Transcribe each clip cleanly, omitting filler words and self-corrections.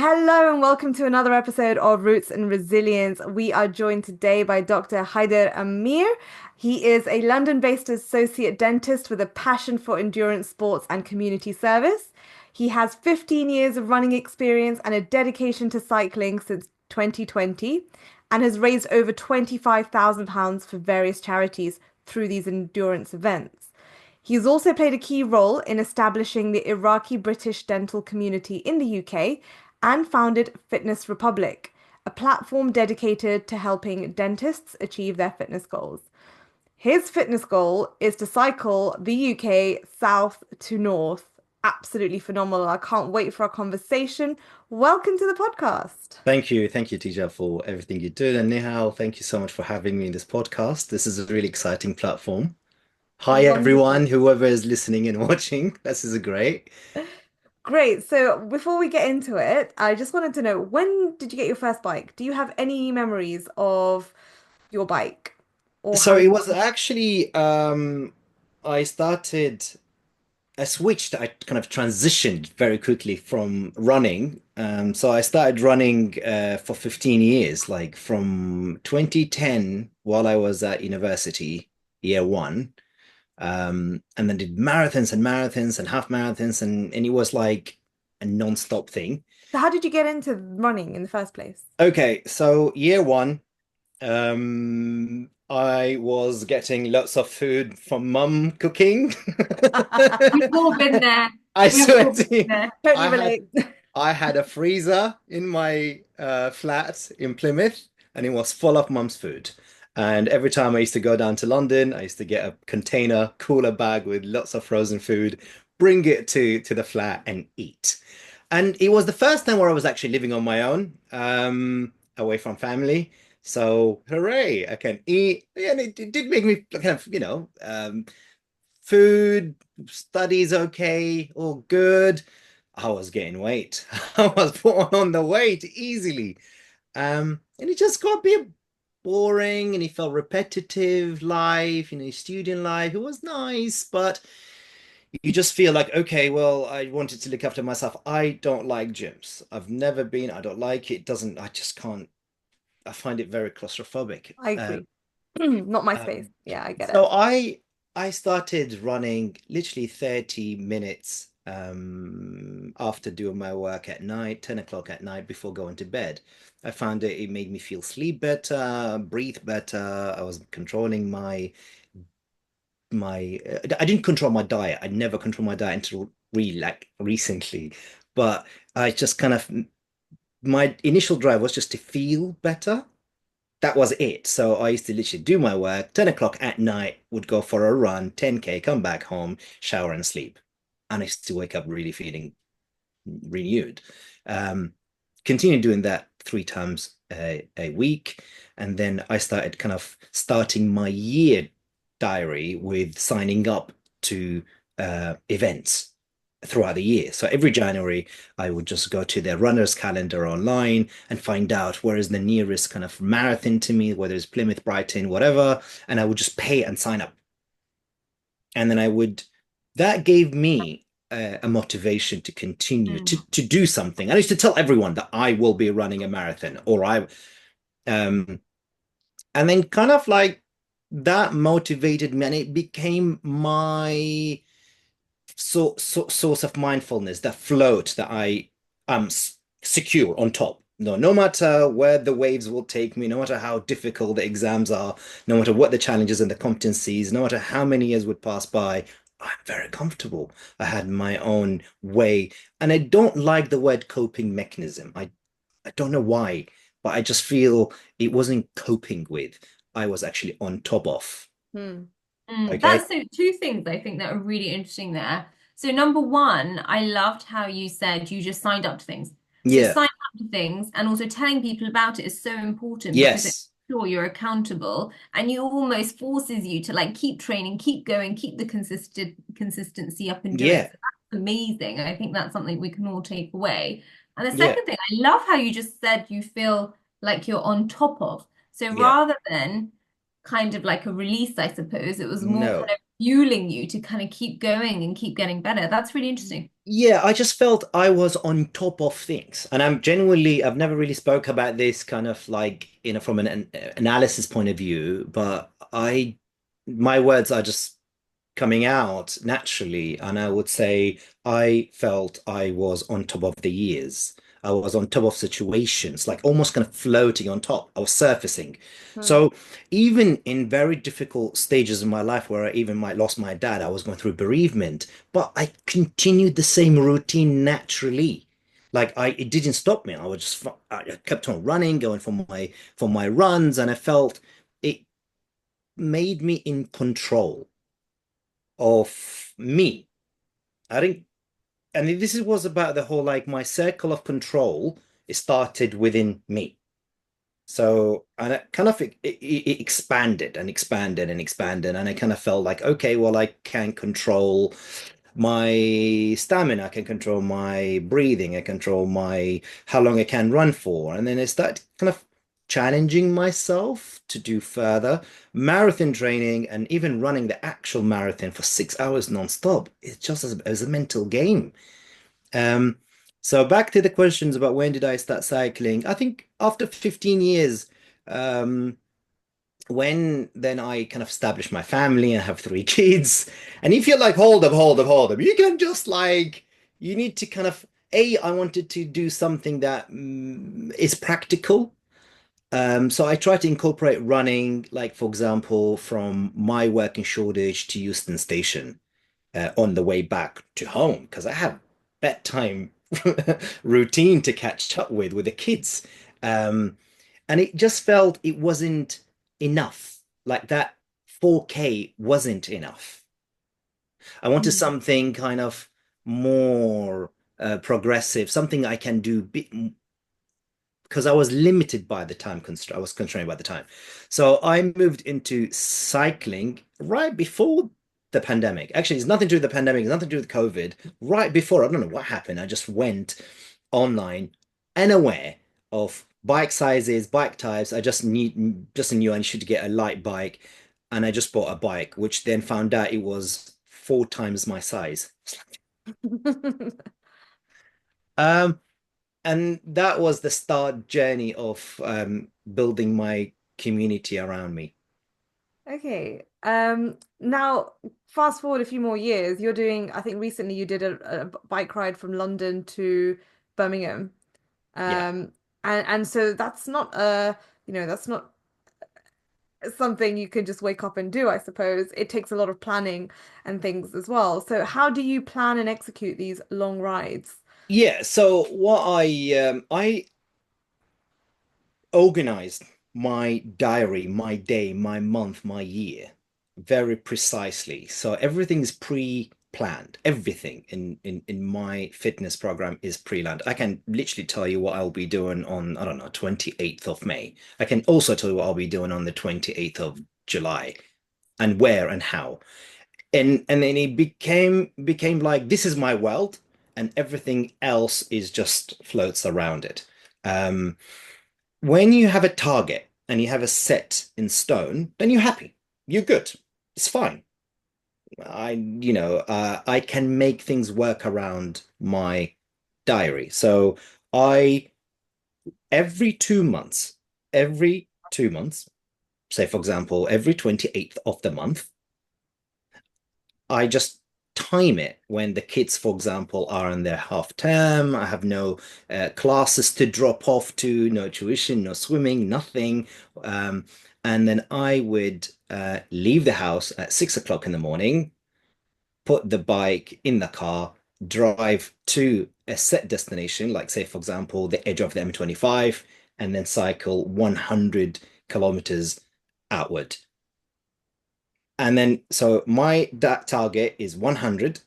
Hello and welcome to another episode of Roots and Resilience. We are joined today by Dr. Hayder Ameer. He is a London-based associate dentist with a passion for endurance sports and community service. He has 15 years of running experience and a dedication to cycling since 2020 and has raised over £25,000 for various charities through these endurance events. He's also played a key role in establishing the Iraqi British dental community in the UK and founded Fitness Republic, a platform dedicated to helping dentists achieve their fitness goals. His fitness goal is to cycle the UK south to north. Absolutely phenomenal. I can't wait for our conversation. Welcome to the podcast. Thank you, Tija, for everything you do. And Nihal, thank you so much for having me in this podcast. This is a really exciting platform. Hi, Wonderful. everyone, whoever is listening and watching. This is great. Great. So before we get into it, I just wanted to know, when did you get your first bike? Do you have any memories of your bike or So how it you was actually I started I switched, I kind of transitioned very quickly from running. So I started running for 15 years, like from 2010 while I was at university, year one. And then did marathons and marathons and half marathons, and it was like a non-stop thing. So how did you get into running in the first place? Okay, so year one, I was getting lots of food from mum cooking. We've all been there. I We've swear all been to you, there. Totally I had relate. I had a freezer in my flat in Plymouth, and it was full of mum's food. And every time I used to go down to London, I used to get a container, cooler bag with lots of frozen food, bring it to the flat and eat. And it was the first time where I was actually living on my own, away from family. So hooray, I can eat. And it did make me kind of, food, studies okay, all good. I was getting weight. I was put on the weight easily. And it just got a bit boring and it felt repetitive life, student life. It was nice, but you just feel like, okay, well, I wanted to look after myself. I don't like gyms. I've never been, I don't like it. I just can't, I find it very claustrophobic. I agree. Not my space. Um, Yeah, I get it. so I started running literally 30 minutes after doing my work at night, 10 o'clock at night before going to bed. I found it made me feel sleep better, breathe better. I was controlling I didn't control my diet. I never control my diet until really like recently. But I just kind of my initial drive was just to feel better. That was it. So I used to literally do my work, 10 o'clock at night, would go for a run, 10K, come back home, shower and sleep. And I used to wake up really feeling renewed. Um, Continued doing that 3 times a week. And then I started kind of starting my year diary with signing up to events throughout the year. So every January, I would just go to their runner's calendar online and find out where is the nearest kind of marathon to me, whether it's Plymouth, Brighton, whatever. And I would just pay and sign up. And then that gave me a motivation to continue Mm. to do something. I used to tell everyone that I will be running a marathon um, and then kind of like that motivated me and it became my source of mindfulness, that float that I am secure on top. No matter where the waves will take me, no matter how difficult the exams are, no matter what the challenges and the competencies, no matter how many years would pass by, I'm very comfortable. I had my own way, and I don't like the word coping mechanism. I don't know why, but I just feel it wasn't coping with. I was actually on top of. Hmm. Okay. That's so two things I think that are really interesting there. So number one, I loved how you said you just signed up to things. So Yeah. signing up to things and also telling people about it is so important because it's Yes. sure you're accountable and you almost forces you to like keep training, keep going, keep the consistency up and doing. Yeah. So that's amazing. I think that's something we can all take away. And the Yeah. second thing, I love how you just said you feel like you're on top of. So Yeah. rather than kind of like a release, I suppose. It was more kind No. of fueling you to kind of keep going and keep getting better. That's really interesting. Yeah, I just felt I was on top of things. And I've never really spoke about this kind of like, from an analysis point of view, but my words are just coming out naturally. And I would say I felt I was on top of the years. I was on top of situations, like almost kind of floating on top. I was surfacing. Hmm. So even in very difficult stages in my life where I even might lost my dad, I was going through bereavement, but I continued the same routine naturally. Like it didn't stop me. I kept on running, going for my runs, and I felt it made me in control of me. I think, and this was about the whole like my circle of control. It started within me. So, and it kind of it expanded and expanded and expanded, and I kind of felt like, okay, well, I can control my stamina, I can control my breathing, I control my how long I can run for, and then I started kind of challenging myself to do further marathon training and even running the actual marathon for 6 hours non-stop. It's just as a mental game. Um, so back to the questions about when did I start cycling? I think after 15 years, um, when then I kind of established my family and have three kids, and if you're like, hold up, you can just like, you need to kind of, I wanted to do something that is practical. So I try to incorporate running, like for example, from my work in Shoreditch to Euston Station on the way back to home because I have bedtime routine to catch up with the kids. Um, and it just felt it wasn't enough. Like that 4K wasn't enough. I wanted Mm. something kind of more progressive, something I can do bit because I was limited by the time constraint. I was constrained by the time. So I moved into cycling right before the pandemic. Actually, it's nothing to do with the pandemic, it's nothing to do with COVID. Right before, I don't know what happened. I just went online and aware of bike sizes, bike types. I just knew I should get a light bike. And I just bought a bike, which then found out it was 4 times my size. Um, and that was the start journey of building my community around me. Okay. Now fast forward a few more years, you're doing, I think recently you did a bike ride from London to Birmingham. Yeah. Um, and so that's not a, that's not something you can just wake up and do, I suppose. It takes a lot of planning and things as well. So how do you plan and execute these long rides? Yeah, so what I organized my diary, my day, my month, my year very precisely. So everything's pre-planned. Everything in my fitness program is pre-planned. I can literally tell you what I'll be doing on, I don't know, 28th of May. I can also tell you what I'll be doing on the 28th of July and where and how. And then it became like this is my world and everything else is just floats around it. Um, when you have a target and you have a set in stone, then you're happy. You're good. It's fine. I can make things work around my diary. So I, every 2 months, every 2 months, say for example, every 28th of the month, I just time it when the kids, for example, are in their half term. I have no classes to drop off to, no tuition, no swimming, nothing. Um, and then I would leave the house at 6 o'clock in the morning, put the bike in the car, drive to a set destination, like say, for example, the edge of the M25, and then cycle 100 kilometers outward. And then, so my that target is 100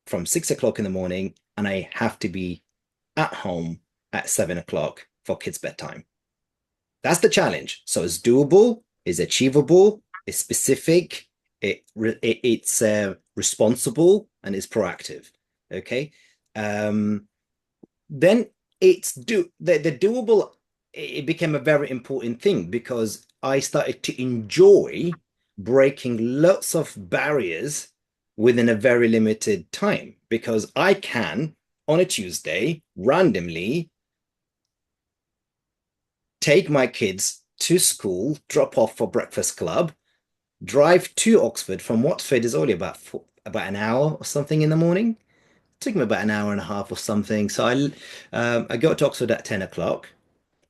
from 6 o'clock in the morning, and I have to be at home at 7 o'clock for kids' bedtime. That's the challenge. So it's doable, it's achievable, it's specific, it's responsible, and it's proactive. Okay. Um, then the doable. It became a very important thing because I started to enjoy breaking lots of barriers within a very limited time because I can, on a Tuesday, randomly take my kids to school, drop off for breakfast club, drive to Oxford. From Watford is only about an hour or something in the morning. It took me about an hour and a half or something. So I got to Oxford at 10 o'clock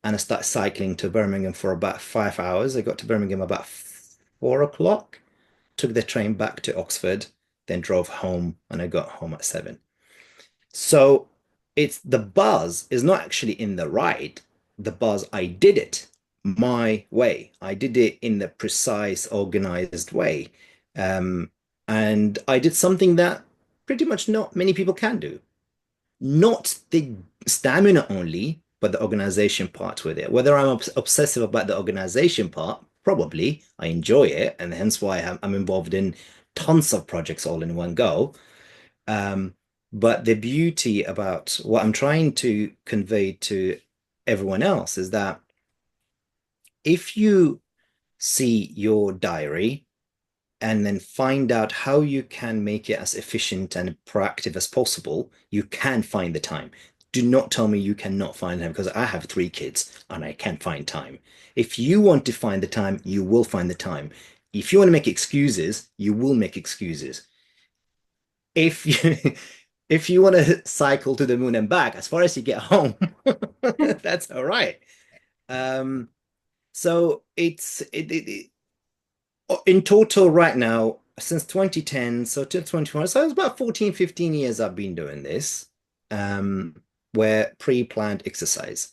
and I started cycling to Birmingham for about 5 hours. I got to Birmingham about 4 o'clock, took the train back to Oxford, then drove home and I got home at 7. So it's the buzz is not actually in the ride. The buzz, I did it my way. I did it in the precise, organized way. Um, and I did something that pretty much not many people can do. Not the stamina only, but the organization part with it. Whether I'm obsessive about the organization part, probably I enjoy it, and hence why I'm involved in tons of projects all in one go. Um, but the beauty about what I'm trying to convey to everyone else is that if you see your diary and then find out how you can make it as efficient and proactive as possible, you can find the time. Do not tell me you cannot find time because I have 3 kids and I can't find time. If you want to find the time, you will find the time. If you want to make excuses, you will make excuses. If you if you want to cycle to the moon and back, as far as you get home, that's all right. Um, so in total right now, since 2010, so to 2021, so it's about 14, 15 years I've been doing this, where pre-planned exercise.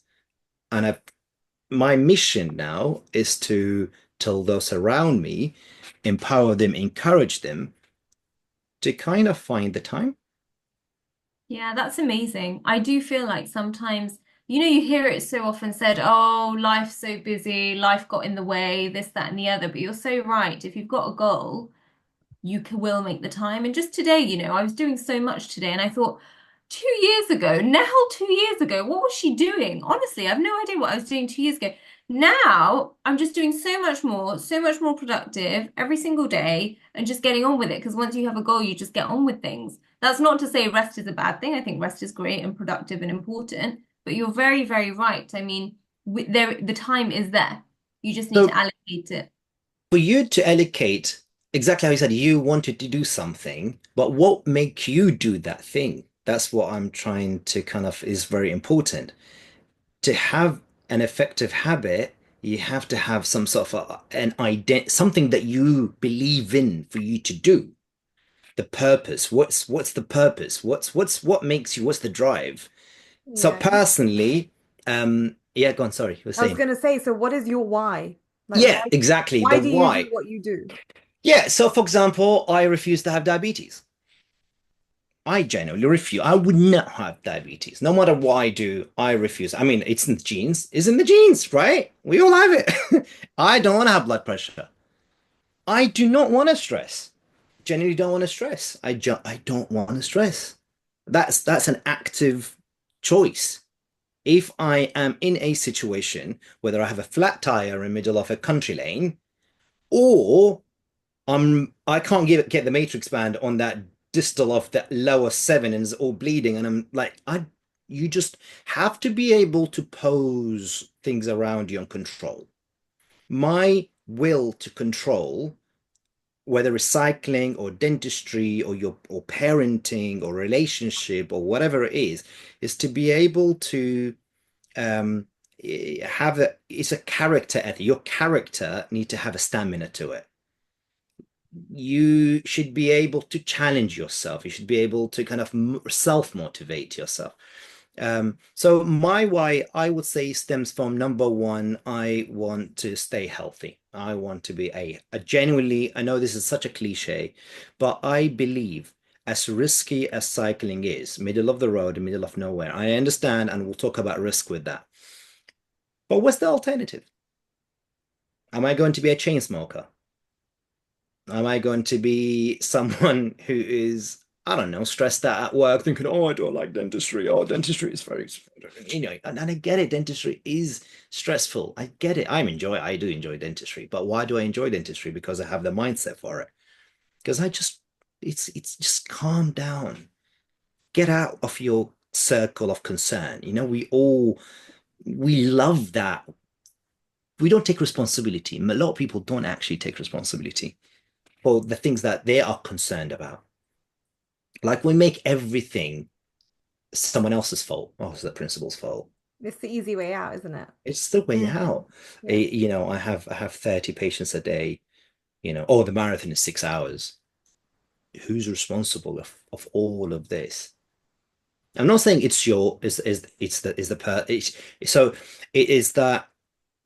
And my mission now is to tell those around me, empower them, encourage them to kind of find the time. Yeah, that's amazing. I do feel like sometimes, you hear it so often said, oh, life's so busy, life got in the way, this, that, and the other. But you're so right. If you've got a goal, will make the time. And just today, I was doing so much today and I thought, 2 years ago, Nell, 2 years ago, what was she doing? Honestly, I have no idea what I was doing 2 years ago. Now I'm just doing so much more productive every single day and just getting on with it. Because once you have a goal, you just get on with things. That's not to say rest is a bad thing. I think rest is great and productive and important. But you're very, very right. I mean, the time is there. You just need to So allocate it. for you to allocate exactly how you said you wanted to do something, but what make you do that thing? That's what I'm trying to kind of is very important. To have an effective habit, you have to have some sort of an ident something that you believe in for you to do. The purpose. What's the purpose? What makes you? What's the drive? So Yeah. personally, yeah, go on. Sorry, you were I was saying. gonna say, so what is your why? Like, Yeah, exactly. The why do you do why. what you do? Yeah. So, for example, I refuse to have diabetes. I genuinely refuse. I would not have diabetes. No matter what I do, I refuse. I mean, it's in the genes. It's in the genes, right? We all have it. I don't want to have blood pressure. I do not want to stress. Genuinely don't want to stress. I don't want to stress. That's an active choice. If I am in a situation, whether I have a flat tire in the middle of a country lane, or I can't get the matrix band on that distal of that lower seven and it's all bleeding. And I'm like, you just have to be able to pose things around you and control. My will to control, whether it's cycling or dentistry or your or parenting or relationship or whatever it is to be able to um have it's a character ethic. Your character need to have a stamina to it. You should be able to challenge yourself. You should be able to kind of self-motivate yourself. So my why, I would say, stems from number one, I want to stay healthy. I want to be a genuinely, I know this is such a cliche, but I believe as risky as cycling is, middle of the road, middle of nowhere, I understand, and we'll talk about risk with that. But what's the alternative? Am I going to be a chain smoker? Am I going to be someone who is, I don't know, stressed out at work, thinking, oh, I don't like dentistry. Oh, dentistry is very, and I get it. Dentistry is stressful. I get it. I do enjoy dentistry. But why do I enjoy dentistry? Because I have the mindset for it. Because It's just calm down. Get out of your circle of concern. We love that. We don't take responsibility. A lot of people don't actually take responsibility for the things that they are concerned about. Like we make everything someone else's fault. Oh, it's the principal's fault. It's the easy way out, isn't it? It's the way Mm. out. Yeah. I have 30 patients a day, oh, the marathon is 6 hours. Who's responsible of all of this? I'm not saying it's your is the is the per it's, so it is that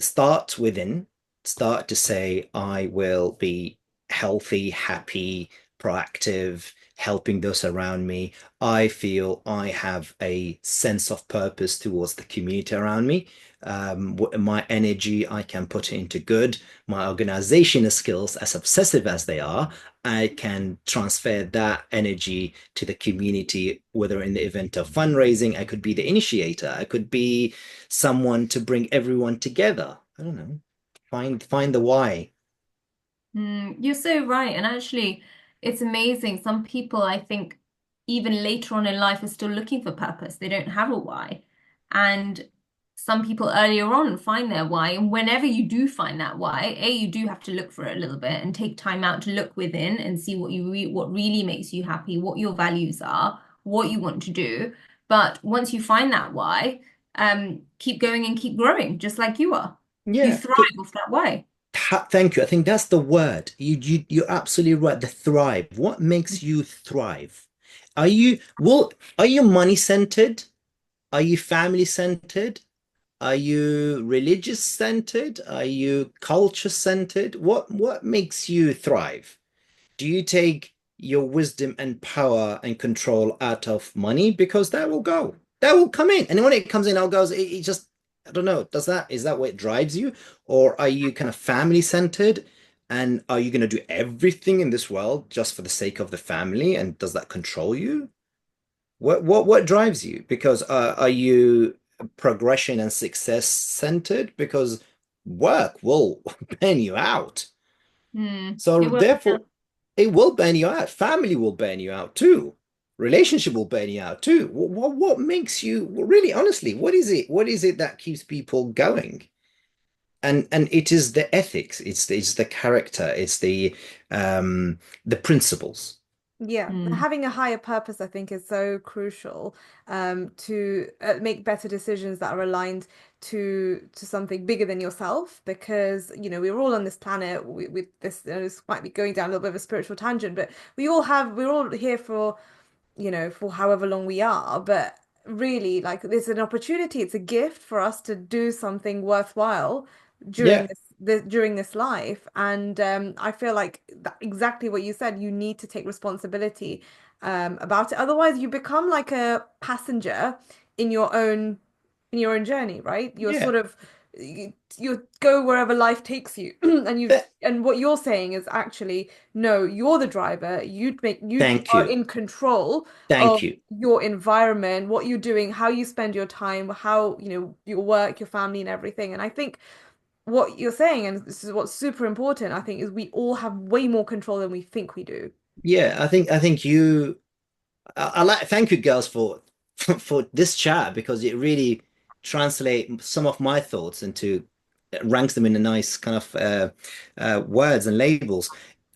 start within, start to say, I will be healthy, happy, proactive, helping those around me. I feel I have a sense of purpose towards the community around me. My energy, I can put it into good. My organizational skills, as obsessive as they are, I can transfer that energy to the community, whether in the event of fundraising, I could be the initiator, I could be someone to bring everyone together. I don't know. Find the why. You're so right. And actually, it's amazing. Some people, I think, even later on in life, are still looking for purpose. They don't have a why. And some people earlier on find their why. And whenever you do find that why, you do have to look for it a little bit and take time out to look within and see what really makes you happy, what your values are, what you want to do. But once you find that why, keep going and keep growing, just like you are. You Yeah. thrive off that why. Thank you. I think that's the word. You're absolutely right. The thrive. What makes you thrive? Are you money centered? Are you family centered? Are you religious centered? Are you culture centered? What makes you thrive? Do you take your wisdom and power and control out of money? Because that will go. That will come in. And when it comes in, it goes, it just, I don't know, is that what drives you? Or are you kind of family centered? And are you going to do everything in this world just for the sake of the family? And does that control you? What drives you? Because are you progression and success centered? Because work will burn you out. It So will. therefore, it will burn you out. Family will burn you out too. Relationship will burn you out too. What makes you really honestly, what is it? What is it that keeps people going? And it is the ethics, it's the character, it's the principles. Yeah, Mm. having a higher purpose, I think, is so crucial to make better decisions that are aligned to something bigger than yourself. Because we're all on this planet with this. This might be going down a little bit of a spiritual tangent, but we're all here for for however long we are. But really, like, it's an opportunity, it's a gift for us to do something worthwhile Yeah, during this life. And I feel like exactly what you said, you need to take responsibility about it. Otherwise, you become like a passenger in your own in your own journey, right? You're yeah. sort of you go wherever life takes you. And what you're saying is actually, no, you're the driver. You Thank are you. in control Thank of you. your environment, what you're doing, how you spend your time, how, your work, your family and everything. And I think what you're saying, and this is what's super important, I think, is we all have way more control than we think we do. Yeah, I think you I like thank you girls for this chat because it really translate some of my thoughts into ranks them in a nice kind of words and labels.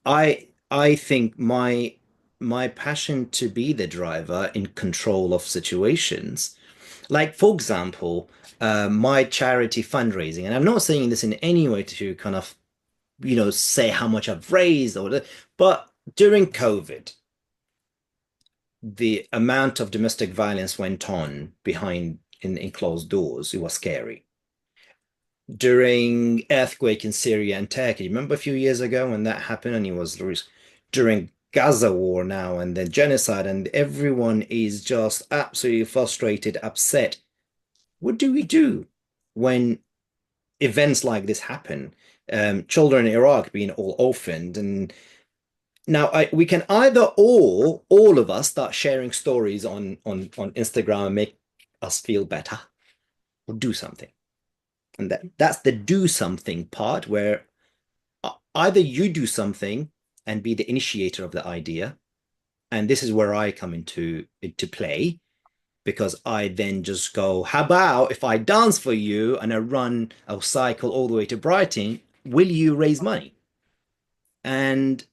I think my passion to be the driver in control of situations, like for example, my charity fundraising, and I'm not saying this in any way to kind of say how much I've raised but during COVID the amount of domestic violence went on behind in closed doors. It was scary. During earthquake in Syria and Turkey, remember a few years ago when that happened and it was during Gaza war now and then genocide and everyone is just absolutely frustrated, upset. What do we do when events like this happen? Children in Iraq being all orphaned and now we can either all of us start sharing stories on Instagram and make us feel better, or do something. And that's the do something part where either you do something and be the initiator of the idea, And this is where I come into play because I then just go, how about if I dance for you and I'll cycle all the way to Brighton, will you raise money? And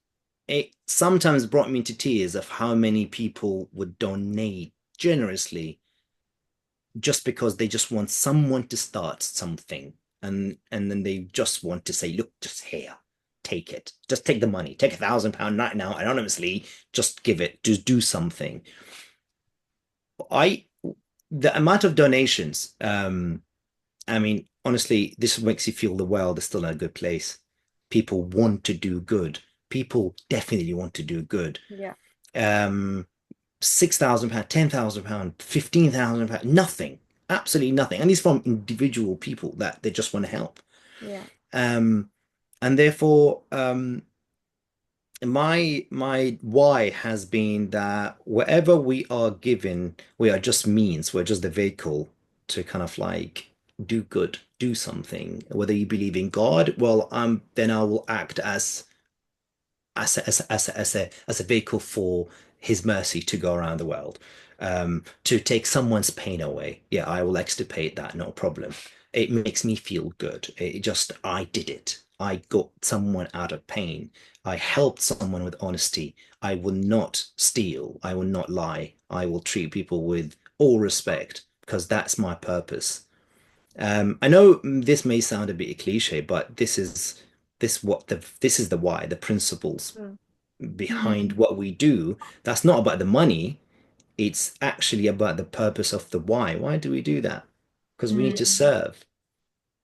it sometimes brought me to tears of how many people would donate generously just because they just want someone to start something. And then they just want to say, look, just here, take it. Just take the money. Take £1,000 right now, anonymously, just give it, just do something. I the amount of donations, I mean, honestly, this makes you feel the world is still in a good place. People want to do good. People definitely want to do good. Yeah. Um, £6,000, £10,000, £15,000, nothing, absolutely nothing. And it's from individual people that they just want to help. Yeah. Um, and therefore, my why has been that wherever we are given, we are just means, we're just the vehicle to kind of like do good, do something. Whether you believe in God, well, then I will act as a vehicle for his mercy to go around the world, to take someone's pain away. Yeah, I will extirpate that, no problem. It makes me feel good. I did it. I got someone out of pain. I helped someone with honesty. I will not steal. I will not lie. I will treat people with all respect because that's my purpose. I know this may sound a bit cliche, but this is the why, the principles Mm. behind Mm. what we do. That's not about the money. It's actually about the purpose of the why. Why do we do that? Because we need to Mm. serve.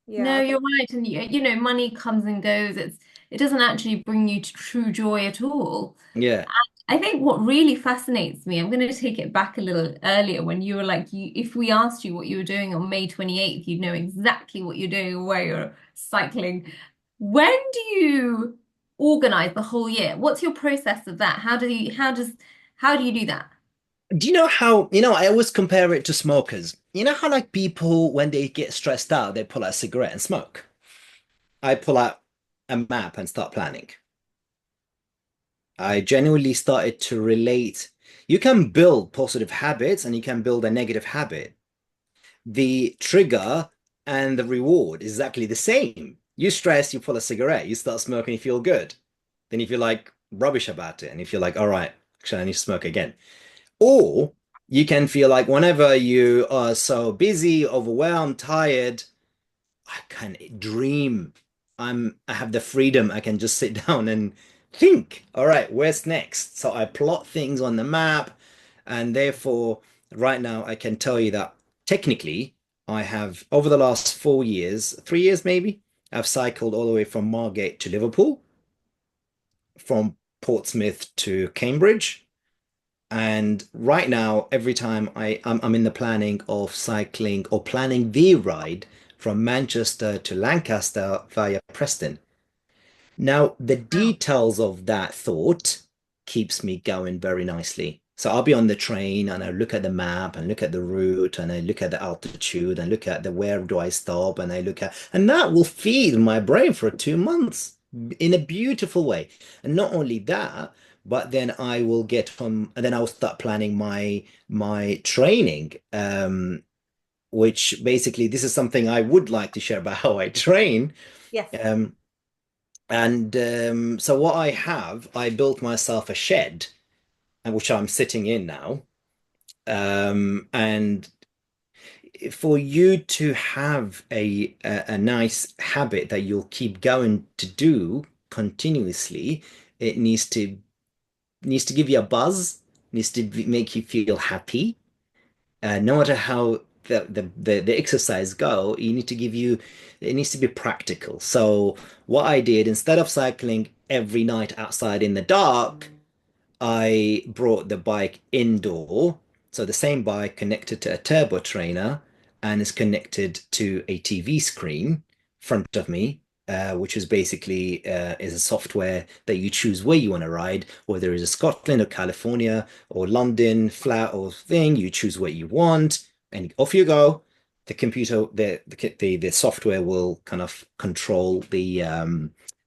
Yeah. No, I you're think, right. And money comes and goes. It doesn't actually bring you to true joy at all. Yeah. I think what really fascinates me, I'm going to take it back a little earlier when you were like, if we asked you what you were doing on May 28th, you'd know exactly what you're doing and where you're cycling. When do you organize the whole year? What's your process of that? How do you do that? Do you know how, I always compare it to smokers. You know how like people, when they get stressed out, they pull out a cigarette and smoke. I pull out a map and start planning. I genuinely started to relate. You can build positive habits and you can build a negative habit. The trigger and the reward is exactly the same. You stress, you pull a cigarette, you start smoking, you feel good. Then you feel like rubbish about it, and you feel like, all right, actually, I need to smoke again. Or you can feel like whenever you are so busy, overwhelmed, tired, I can dream. I have the freedom. I can just sit down and think, all right, where's next? So I plot things on the map, and therefore, right now, I can tell you that technically, I have over the last 4 years, 3 years maybe, I've cycled all the way from Margate to Liverpool, from Portsmouth to Cambridge. And right now, every time I'm in the planning of cycling or planning the ride from Manchester to Lancaster via Preston. Now, the Wow. details of that thought keeps me going very nicely. So I'll be on the train and I look at the map and look at the route and I look at the altitude and look at the where do I stop and I look at and that will feed my brain for 2 months in a beautiful way. And not only that, but then I will get from and then I'll start planning my training. Which basically this is something I would like to share about how I train. yes. Um, and so what I built myself a shed, which I'm sitting in now. And for you to have a nice habit that you'll keep going to do continuously, it needs to give you a buzz, needs to make you feel happy. No matter how the exercise go, it needs to be practical. So what I did, instead of cycling every night outside in the dark, I brought the bike indoor. So the same bike connected to a turbo trainer and is connected to a TV screen in front of me, which is basically is a software that you choose where you want to ride, whether it's Scotland or California or London, flat or thing. You choose what you want, and off you go. The computer, the software will kind of control the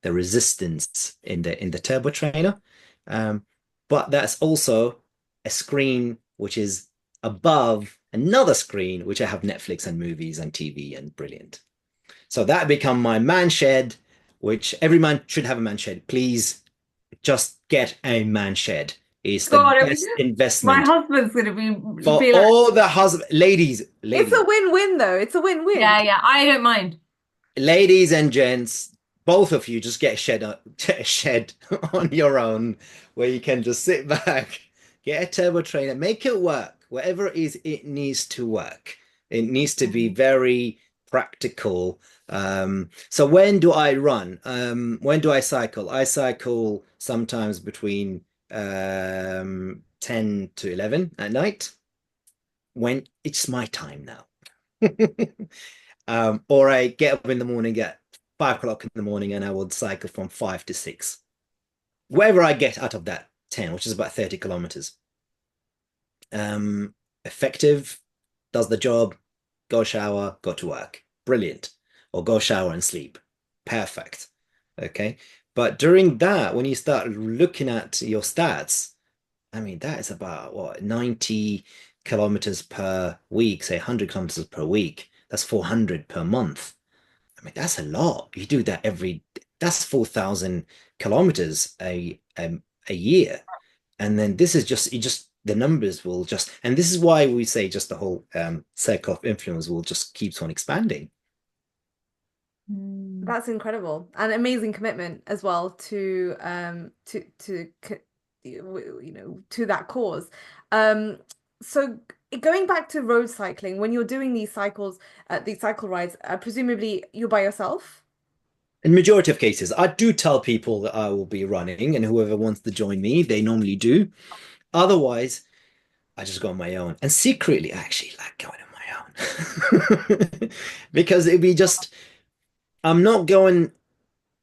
resistance in the turbo trainer. Um, but that's also a screen which is above another screen, which I have Netflix and movies and TV and brilliant. So that become my man shed, which every man should have a man shed. Please just get a man shed. It's the God, best my investment husband's gonna for be like, all the husband, It's a win-win though. It's a win-win. yeah, yeah, I don't mind. ladies and gents, both of you just get a shed on your own where you can just sit back, get a turbo trainer, make it work. Whatever it is, it needs to work. It needs to be very practical. So when do I run? When do I cycle? I cycle sometimes between 10 to 11 at night when it's my time now. Or I get up in the morning at 5 o'clock in the morning and I will cycle from 5 to 6. Wherever I get out of that 10, which is about 30 kilometers. Effective, does the job, go shower, go to work. Brilliant. Or go shower and sleep. Perfect. Okay. But during that, when you start looking at your stats, I mean, that is about what, 90 kilometers per week, say 100 kilometers per week. That's 400 per month. I mean, that's a lot. You do that that's 4,000 kilometers a year. And then this is just, the numbers will just, and this is why we say just the whole circle of influence will just keeps on expanding. Mm. That's incredible and amazing commitment as well to that cause. Um, so going back to road cycling, when you're doing these cycles, these cycle rides, presumably you're by yourself. In majority of cases, I do tell people that I will be running, and whoever wants to join me, they normally do. Otherwise, I just go on my own. And secretly, I actually like going on my own. Because it'd be just, I'm not going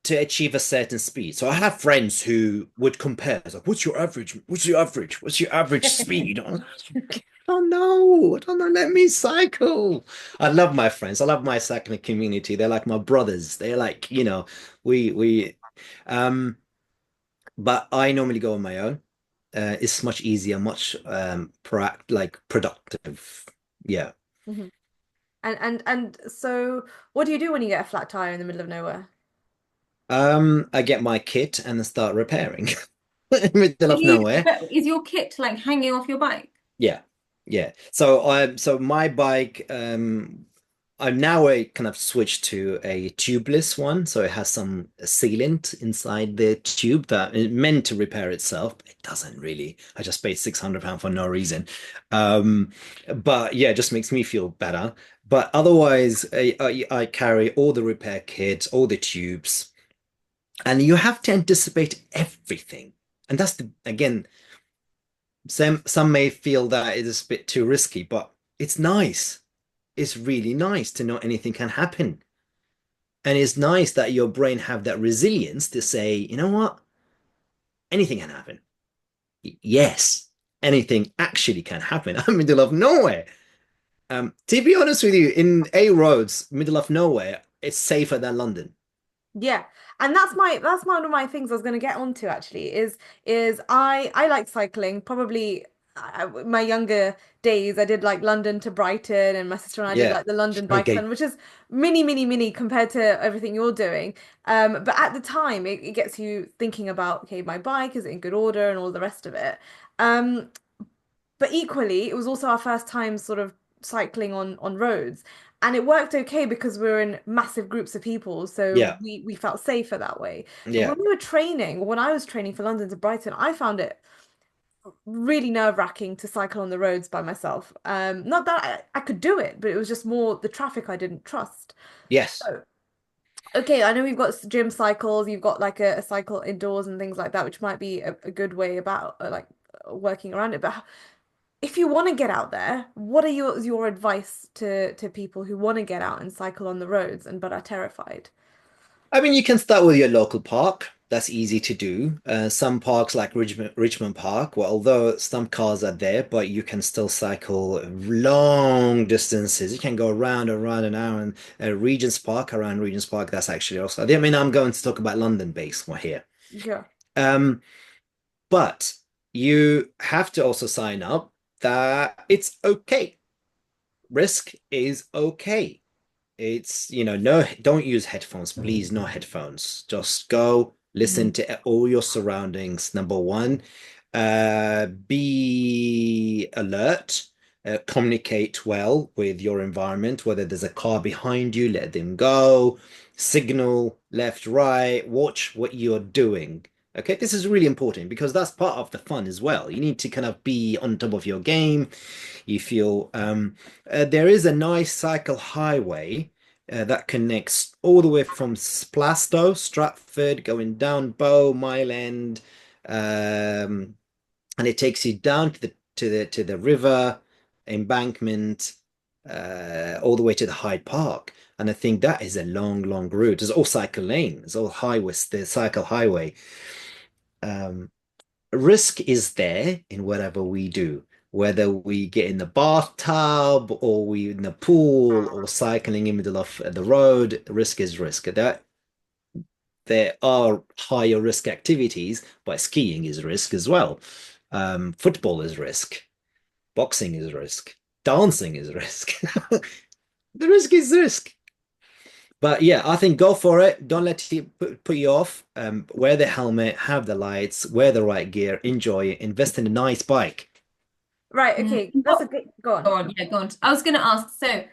to achieve a certain speed. So I have friends who would compare. It's like, what's your average? What's your average? What's your average speed? I'm like, I don't know. I don't know. Let me cycle. I love my friends. I love my cycling community. They're like my brothers. They're like, we um but I normally go on my own. It's much easier, much productive. Yeah. Mhm. And so what do you do when you get a flat tire in the middle of nowhere? I get my kit and then start repairing in the middle Do of you, nowhere. but is your kit like hanging off your bike? Yeah, yeah. So my bike, I'm now a kind of switched to a tubeless one, so it has some sealant inside the tube that is meant to repair itself, but it doesn't really. I just paid £600 for no reason. Um, but yeah, it just makes me feel better. But otherwise, I carry all the repair kits, all the tubes, and you have to anticipate everything. And that's the again some may feel that it is a bit too risky, but it's nice. It's really nice to know anything can happen. And it's nice that your brain have that resilience to say, you know what? Anything can happen. Yes, anything actually can happen. I'm in the middle of nowhere. To be honest with you, in A roads, middle of nowhere, it's safer than London. Yeah. And that's one of my things I was going to get onto actually is I like cycling. Probably my younger days I did like London to Brighton, and my sister and I did Yeah. like the London Bike Okay. Run, which is mini compared to everything you're doing. But at the time it gets you thinking about, okay, my bike is it in good order and all the rest of it. Um but equally, it was also our first time sort of cycling on roads. And it worked okay because we were in massive groups of people, so Yeah. we felt safer that way. But Yeah. when we were training, when I was training for London to Brighton, I found it really nerve-wracking to cycle on the roads by myself. Not that I could do it, but it was just more the traffic I didn't trust. Yes. So, okay, I know we've got gym cycles, you've got like a cycle indoors and things like that, which might be a good way about working around it. But if you want to get out there, what are your advice to people who want to get out and cycle on the roads and but are terrified? I mean, you can start with your local park. That's easy to do. Some parks like Richmond Park, well, although some cars are there, but you can still cycle long distances. You can go around and around an hour. And Regent's Park, around Regent's Park, that's actually also. I'm going to talk about London based one here. Yeah. Um, but you have to also sign up that it's okay. Risk is okay. It's, no, don't use headphones, please, no headphones. Just go listen Mm. to all your surroundings. Number one, be alert, communicate well with your environment, whether there's a car behind you, let them go, signal left, right, watch what you're doing. Okay, this is really important because that's part of the fun as well. You need to kind of be on top of your game. You feel there is a nice cycle highway that connects all the way from Splasto, Stratford, going down Bow, Mile End, and it takes you down to the river embankment, all the way to the Hyde Park. And I think that is a long, long route. It's all cycle lane. It's all highways, the cycle highway. Um, Risk is there in whatever we do, whether we get in the bathtub or we in the pool or cycling in the middle of the road. Risk is risk. That there are higher risk activities, but skiing is risk as well. Football is risk. Boxing is risk. Dancing is risk. The risk is risk. But yeah, I think go for it. Don't let it put you off. Wear the helmet, have the lights, wear the right gear, enjoy it, invest in a nice bike. Right, Mm. okay. That's a good go Go on. on, yeah, go on. I was going to ask, so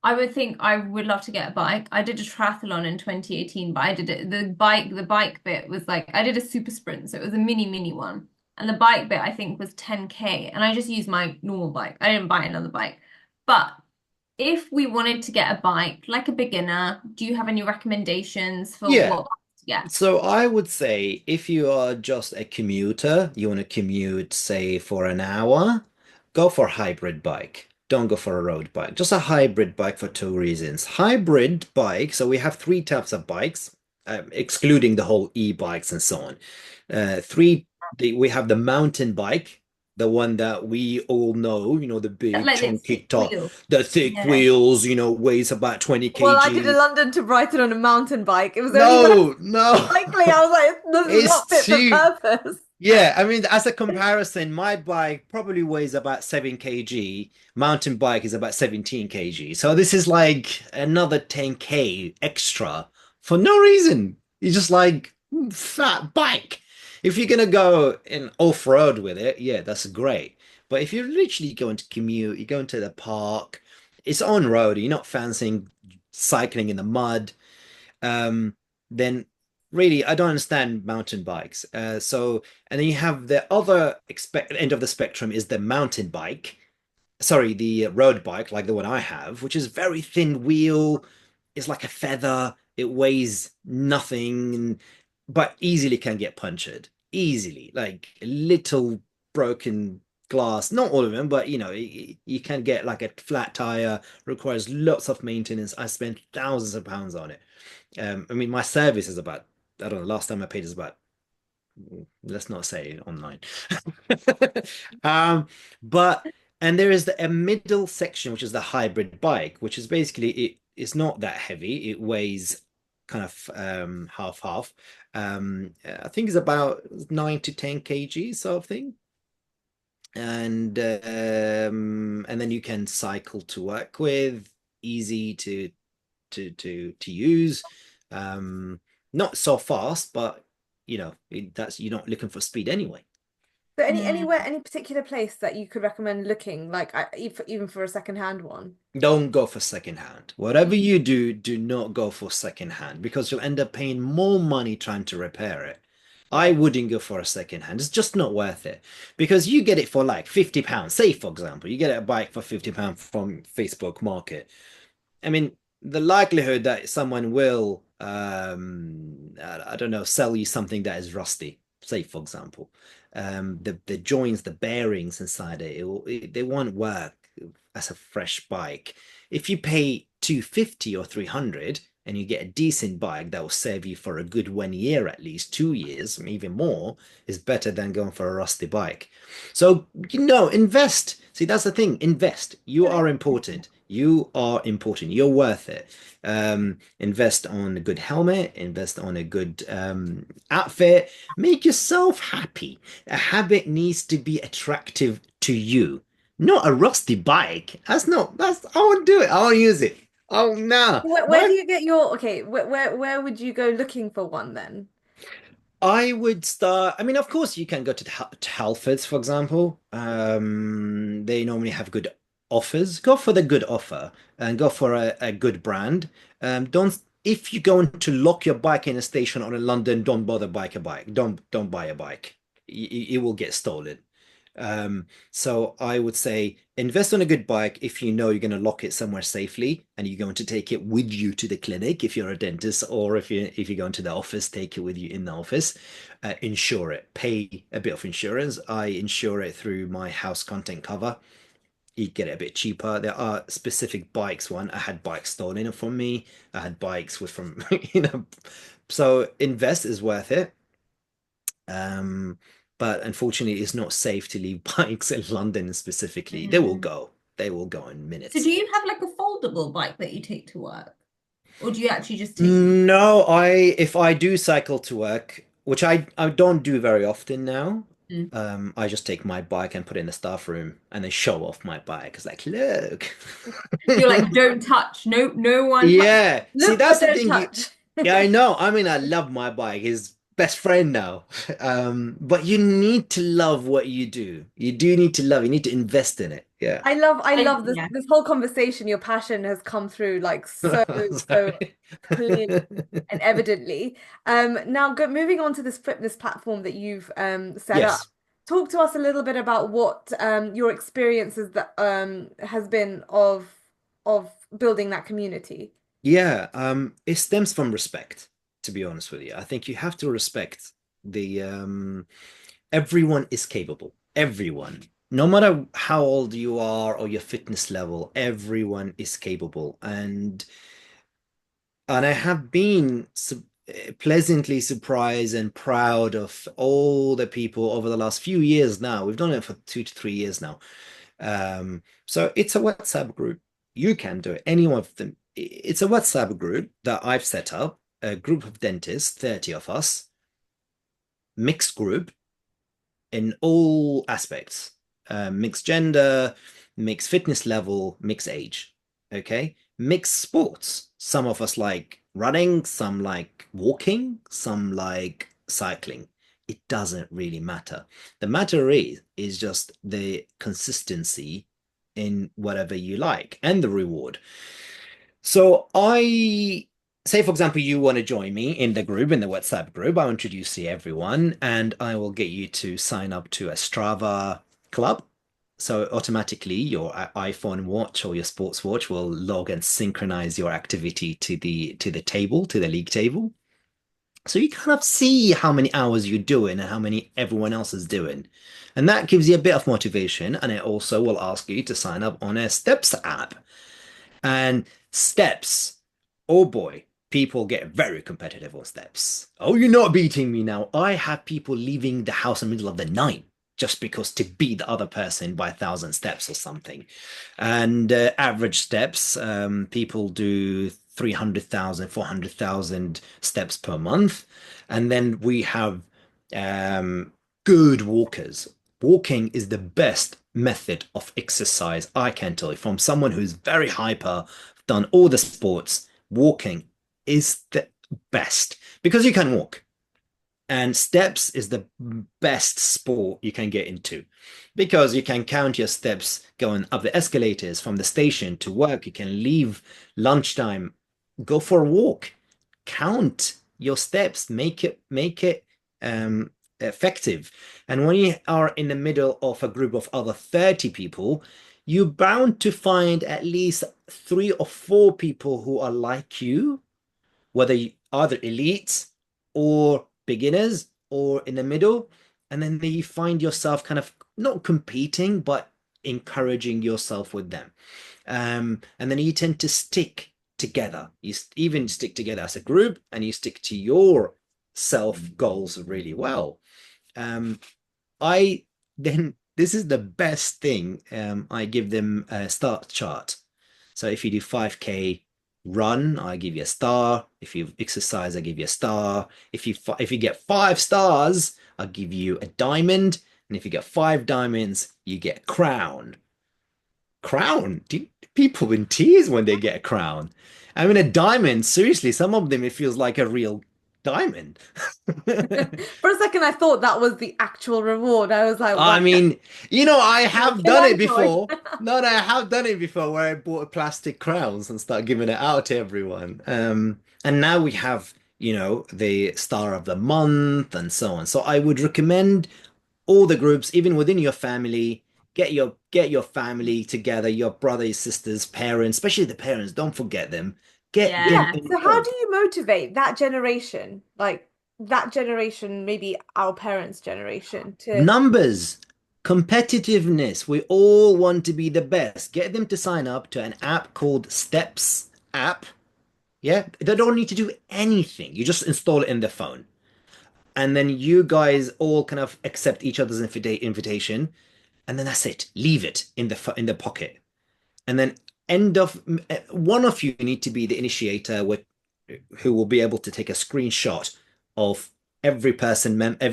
I would think I would love to get a bike. I did a triathlon in 2018, but I did it, the bike bit was like, I did a super sprint, so it was a mini one. And the bike bit, I think, was 10K. And I just used my normal bike. I didn't buy another bike. But if we wanted to get a bike, like a beginner, do you have any recommendations for Yeah, what bike to get? so I would say if you are just a commuter, you want to commute, say, for an hour, go for a hybrid bike. Don't go for a road bike. Just a hybrid bike for two reasons. Hybrid bike, so we have three types of bikes, excluding the whole e-bikes and so on. We have the mountain bike, the one that we all know, the big Like the chunky six top, wheel. the thick Yeah. wheels, weighs about 20 Well, I did a kg. London to Brighton on a mountain bike. It was the only way No, no. cycling. I was like, this is It's not fit for too. purpose. Yeah, I mean, as a comparison, my bike probably weighs about 7 kg. Mountain bike is about 17 kg. So this is like another 10K extra for no reason. You're just like fat bike. If you're gonna go in off-road with it, yeah, that's great. But if you're literally going to commute, you're going to the park, it's on road, you're not fancying cycling in the mud, um, then really I don't understand mountain bikes. And then you have the other end of the spectrum is the mountain bike. Sorry, the road bike, like the one I have, which is very thin wheel. It's like a feather. It weighs nothing, but easily can get punctured. Easily, like a little broken glass. Not all of them, but you can get like a flat tire. Requires lots of maintenance. I spent thousands of pounds on it. I mean, my service is about, I don't know, last time I paid is about, let's not say online. Um, but, and there is a middle section, which is the hybrid bike, which is basically, it's not that heavy. It weighs kind of half. I think it's about 9 to 10 kg sort of thing. And then you can cycle to work with, easy to use. Um, Not so fast, but that's you're not looking for speed anyway. So Mm. anywhere, any particular place that you could recommend looking, like even for a second-hand one? Don't go for second hand. Whatever you do, do not go for second hand because you'll end up paying more money trying to repair it. I Right. wouldn't go for a second hand. It's just not worth it because you get it for like £50. Say, for example, you get a bike for £50 from Facebook Market. I mean, the likelihood that someone will, I don't know, sell you something that is rusty, say for example, the joints, the bearings inside they won't work as a fresh bike. If you pay 250 or 300 and you get a decent bike that will serve you for a good 1 year, at least 2 years, even more, is better than going for a rusty bike. So, invest. See, that's the thing. Invest. You are important. You are important. You're worth it. Invest on a good helmet, invest on a good outfit, make yourself happy. A habit needs to be attractive to you, not a rusty bike. I won't do it. I won't use it. Oh no. Where do you get your, okay, where would you go looking for one then? I would start. I mean, of course, you can go to Halfords, for example. They normally have good offers. Go for the good offer and go for a good brand. Don't If you're going to lock your bike in a station or in London, don't bother bike a bike. Don't buy a bike. It will get stolen. So I would say invest on a good bike if you know you're going to lock it somewhere safely and you're going to take it with you to the clinic if you're a dentist, or if you're going to the office, take it with you in the office. Insure it. Pay a bit of insurance. I insure it through my house content cover. You get it a bit cheaper. There are specific bikes. I had bikes stolen from me. I had bikes with from So invest is worth it. Um, but unfortunately, it's not safe to leave bikes in London specifically. They will Mm. go. They will go in So do minutes. you have like a foldable bike that you take to work? Or do you actually just take them? No, if I do cycle to work, which I don't do very often now, Mm. I just take my bike and put it in the staff room and then show off my bike. It's like, look. You're like, don't touch. No, no one touch. Yeah. See, Look, that's but the don't thing. touch. Yeah, I know. I mean, I love my bike. His best friend now. But you need to love what you do. You do need to love. You need to invest in it. Yeah. I love this Yeah. this whole conversation. Your passion has come through like so Sorry. clearly and evidently. Now moving on to this fitness platform that you've set up. Yes. Talk to us a little bit about what your experiences that has been of building that community. Yeah. It stems from respect, to be honest with you. I think you have to respect the everyone is capable. Everyone. No matter how old you are or your fitness level, everyone is capable. And I have been pleasantly surprised and proud of all the people over the last few years now. We've done it for 2 to 3 years now. So it's a WhatsApp group. You can do it, any one of them. It's a WhatsApp group that I've set up, a group of dentists, 30 of us, mixed group in all aspects, mixed gender, mixed fitness level, mixed age. Okay. Mixed sports. Some of us like running, some like walking, some like cycling. It doesn't really matter. The matter is just the consistency in whatever you like and the reward. So I say, for example, you want to join me in the group, in the WhatsApp group. I'll introduce you everyone and I will get you to sign up to a Strava club. So automatically your iPhone watch or your sports watch will log and synchronize your activity to the table, to the league table. So you kind of see how many hours you're doing and how many everyone else is doing. And that gives you a bit of motivation. And it also will ask you to sign up on a Steps app. And steps, oh boy, people get very competitive on steps. Oh, you're not beating me now. I have people leaving the house in the middle of the night just because to beat the other person by 1,000 steps or something. And average steps, people do 300,000, 400,000 steps per month. And then we have um, good walkers. Walking is the best method of exercise I can tell you. From someone who's very hyper, done all the sports, walking is the best because you can walk. And steps is the best sport you can get into because you can count your steps going up the escalators from the station to work. You can leave lunchtime, go for a walk, count your steps, make it effective. And when you are in the middle of a group of other 30 people, you're bound to find at least 3 or 4 people who are like you, whether you either elites or beginners or in the middle. And then you find yourself kind of not competing, but encouraging yourself with them. And then you tend to stick together. You even stick together as a group and you stick to your self goals really well. I then this is the best thing. I give them a start chart. So if you do 5K run, I give you a star. If you exercise, I give you a star. If you get 5 stars, I'll give you a diamond. And if you get 5 diamonds, you get a crown. Crown? People in tears when they get a crown. I mean, a diamond, seriously, some of them it feels like a real diamond. For a second, I thought that was the actual reward. I was like, wow, I mean, I have can done I it join? before. No, no, I have done it before where I bought plastic crowns and start giving it out to everyone. And now we have, the Star of the Month and so on. So I would recommend all the groups, even within your family, get your family together, your brothers, sisters, parents, especially the parents, don't forget them. Get them Yeah. Yeah. So how involved. do you motivate that generation, like that generation, maybe our parents' generation, to Numbers, competitiveness. We all want to be the best. Get them to sign up to an app called Steps app. Yeah, they don't need to do anything. You just install it in their phone. And then you guys all kind of accept each other's invitation. And then that's it. Leave it in the pocket. And then one of you need to be the initiator who will be able to take a screenshot of every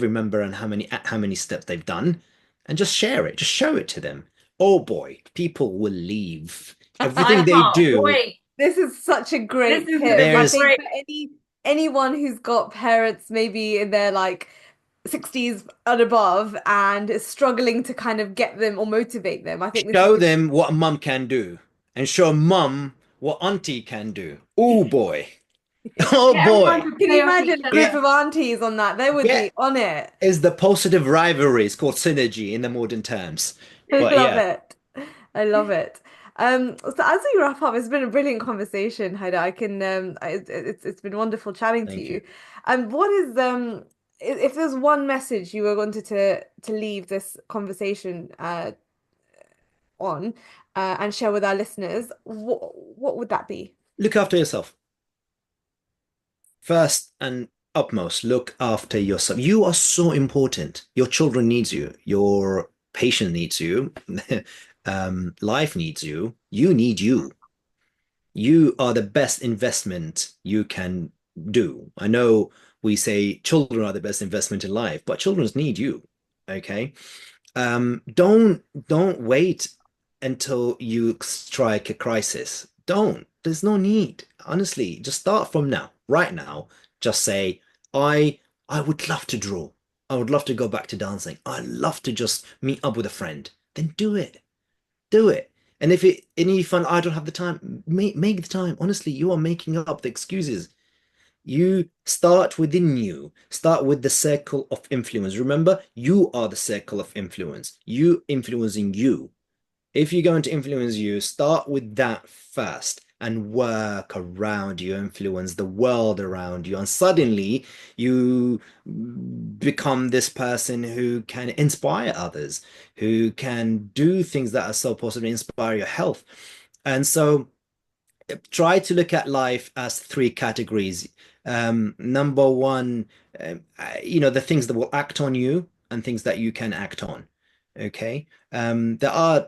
member and how many steps they've done and just share it, just show it to them. Oh boy, people will leave I everything they can't do. wait. this is such a This great is tip. gonna I be There's think great. for anyone who's got parents maybe in their like 60s and above and is struggling to kind of get them or motivate them, I think this is Show them what mum can do and show mum what auntie can do. Oh boy. Oh Get everyone boy. to Can play you off imagine each a group other. of aunties on that? They would be Get on it. is the positive rivalry. It's called synergy in the modern terms. I But love yeah, it. I love it. So as we wrap up, it's been a brilliant conversation, Haida. It's been wonderful chatting to thank you. you. What is if there's one message you were wanted to leave this conversation on and share with our listeners, what would that be? Look after yourself. First and upmost, look after yourself. You are so important. Your children needs you. Your patient needs you. Life needs you. You need you. You are the best investment you can do. I know we say children are the best investment in life, but children need you. Okay. Don't wait until you strike a crisis. Don't. There's no need. Honestly, just start from now, right now. Just say, I would love to draw. I would love to go back to dancing. I'd love to just meet up with a friend. Then do it. Do it. And if you find I don't have the time, make the time. Honestly, you are making up the excuses. You start within you. Start with the circle of influence. Remember, you are the circle of influence. You influencing you. If you're going to influence you, start with that first and work around you, influence the world around you. And suddenly you become this person who can inspire others, who can do things that are so positive, inspire your health. And so try to look at life as 3 categories. Number one, the things that will act on you and things that you can act on. Okay. There are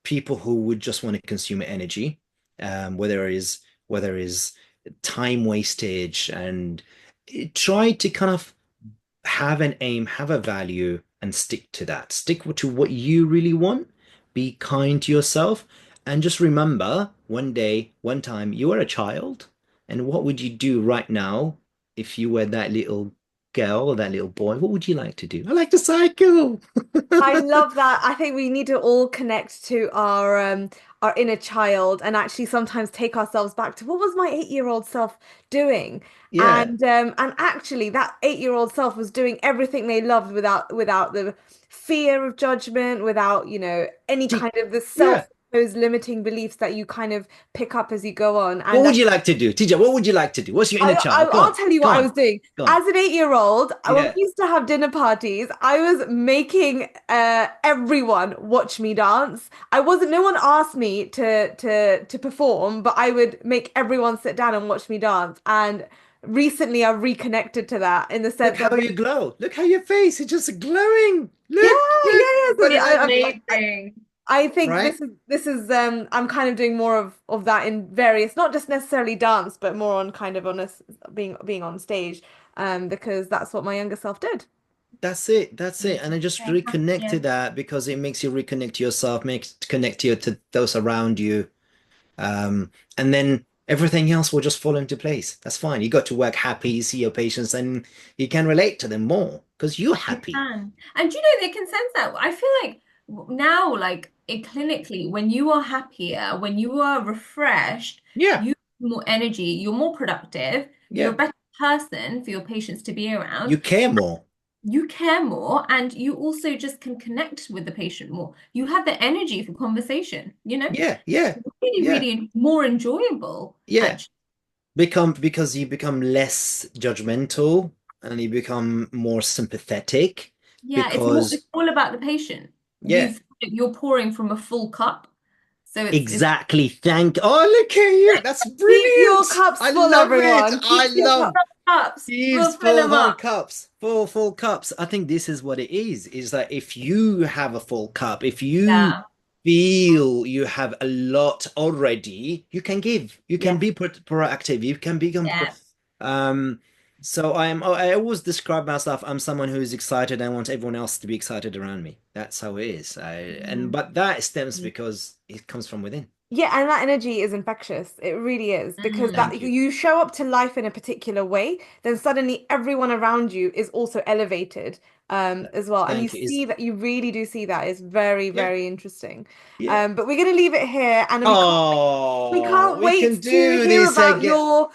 people who would just want to consume energy, whether it is time wastage, and try to kind of have an aim, have a value, and stick to that. Stick to what you really want. Be kind to yourself. And just remember one day, one time, you were a child. And what would you do right now if you were that little girl or that little boy? What would you like to do? I like to cycle. I love that. I think we need to all connect to our inner child and actually sometimes take ourselves back to what was my 8-year-old self doing? Yeah. And actually that 8-year-old self was doing everything they loved without the fear of judgment, without, any See, kind of the yeah. self-imposed limiting beliefs that you kind of pick up as you go on. What And would you like to do? TJ, what would you like to do? What's your inner child? Go I'll on. tell you Go what I on. was doing. Go on. As an 8-year-old, when we Yeah. used to have dinner parties, I was making everyone watch me dance. I wasn't, no one asked me to perform, but I would make everyone sit down and watch me dance. And recently I've reconnected to that in the Look sense of how you glow. Look how your face is just glowing. yeah, Look, yeah, look. yeah. So Everybody It's look at you. amazing. I think right? this is I'm kind of doing more of that in various, not just necessarily dance, but more on kind of on us being on stage, because that's what my younger self did. That's it. That's it. And I just Okay. reconnect Yeah. to that because it makes you reconnect to yourself, makes connect you to those around you. And then everything else will just fall into place. That's fine. You got to work happy, you see your patients, and you can relate to them more because you're You happy. can. And you know, they can sense that. I feel like now, like clinically, when you are happier, when you are refreshed, Yeah, you have more energy, you're more productive, you're yeah. a better person for your patients to be You around. care more. You care more, and you also just can connect with the patient more. You have the energy for conversation, you know? Yeah, yeah, Really, yeah, really more enjoyable, yeah. actually. Because you become less judgmental and you become more sympathetic Yeah, it's because all about the patient. yeah, You're pouring from a full cup. So it's exactly. Oh, look at you. That's Keep your brilliant. cups I full, love it. everyone. I Keep your love cups. cups. Keeps We'll fill full them whole up. cups, full cups. I think this is what it is that if you have a full cup, if you Yeah. feel you have a lot already, you can give. You can Yes. be proactive. You can become Yeah. um so I always describe myself, I'm someone who is excited. I want everyone else to be excited around me. That's how it is. Mm. But that stems because it comes from within. Yeah, and that energy is infectious. It really is because that Mm. Thank you. you show up to life in a particular way, then suddenly everyone around you is also elevated as well. And you Thank you. Is see that you really do see that. It's very, yeah, very interesting. yeah. But we're gonna leave it here and we Oh, can't we can wait to do hear this about again. your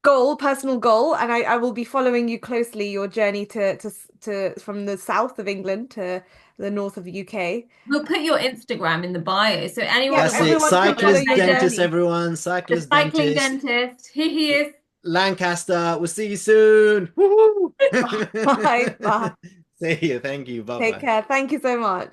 goal, personal goal, and I will be following you closely, your journey to from the south of England to the north of the UK. We'll put your Instagram in the bio so anyone Yes, that That's wants it. to everyone can follow follow Cyclist your Hayder, Dentist, journey. everyone. the Cyclist cycling Dentist. dentist. Here he is. Lancaster. We'll see you soon. Woohoo! Bye, bye. See you. Thank you. Bye Take bye. care. Thank you so much.